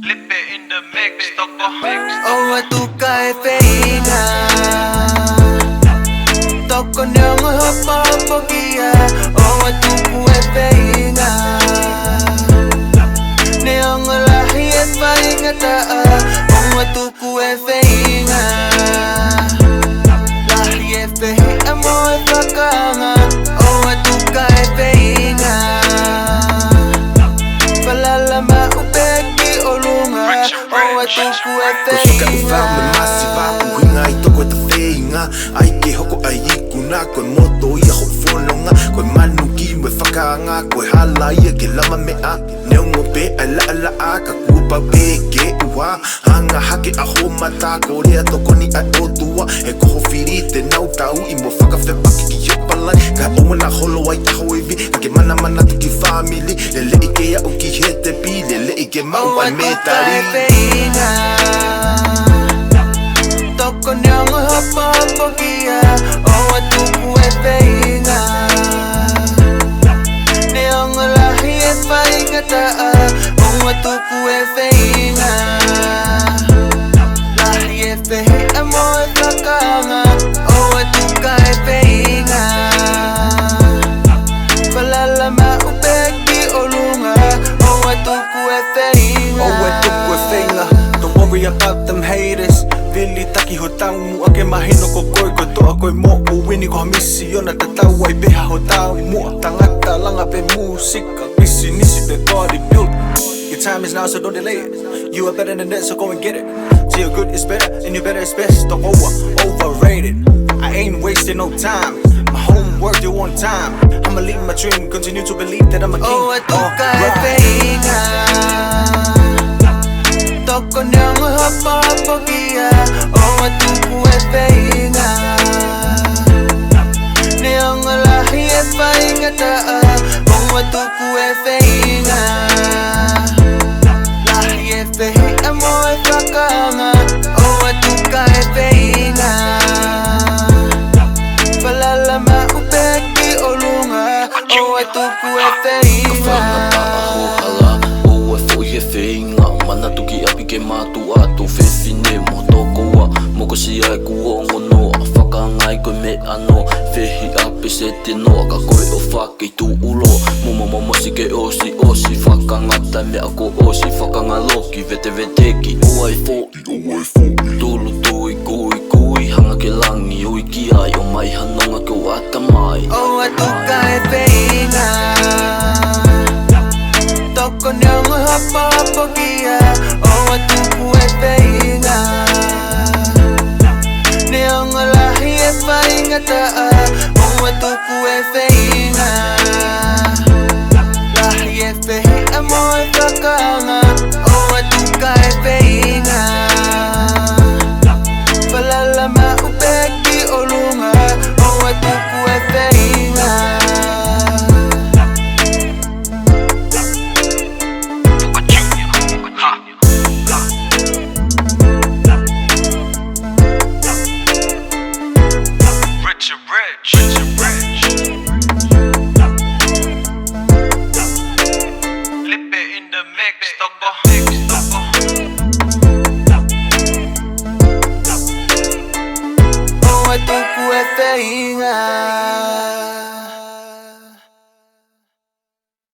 Lippe in the mix, toko. Oh, tu cae feina. Toko nyang hapa pokia. Oh, tu kue feina. Nyang lahi feina ta. Oh, tu kue feina. Lahi feina mo fakanga. Oh, tu cae feina. Falalama upeki olunga. Oh, tu kue feina. Kufame masiva kuhinga itoko te feinga ai ke hoko ai ikuna ko moto ia ho fononga ko manuki me fakanga ko hala ia ke lama mea neungo pe ala aka kupa beke wa hanga hake a ho mata ko ria toko ni a otua e ko firite nau tau I mo faka fe paki ki yopala ka o na holo ai ta hoivi ke mana ki family le ike ya o ki hete pi le ike mau ai metari Toko nyang hapa pokia. Oh, tu kue feina. Nyang lahi feina ta. Oh, tu kue feina. Lahi feina mo fakanga. Oh, tu cae feina. Falalama upeki olunga. Oh, tu kue feina. Oh, tu kue feina. Don't worry about them haters. Vili taki ho tau mu ake mahino ko koi ko toa koi mo uwini ko hamisi yona ta tau ai beha ho tau mua tangata langa pe musika bisi nisi pe bodybuild. Your time is now, so don't delay it. You are better than that, so go and get it. See your good is better and your better is best. Don't overrated. I ain't wasting no time. My homework due on time. I'ma leave my dream, continue to believe that I'm a king. Oh, tu cae feina. Toko nyang hapa pokia. Oh, tu kue feina. Nyang lahi feina ta. Oh, tu kue feina. Lahi feina mo fakanga. Oh, tu cae feina. Falalama upeki olunga. Oh, tu kue feina. Mana tuki api ke matu atu fefine mo tokoa moko si ai ku ngono whakangai koe me ano fehi api se te noa ka koe o whake tu ulo momo si ke osi whakangata me ako osi whakangaloki vete ki o ai fo tulu tui kui hanga ke langi ui ki ai o mai hanonga ke o atamai. Oh, tu cae feina. Toko nyang hapa pokia. Oh, tu kue feina. Nyang lahi feina ta. Oh, tu kue feina. Lahi feina mo fakanga. Oh, tu cae feina. Falalama upeki olunga. Oh, tu kue feina. Rich. Lippe in the mix, toko. Oh, tu kue feina.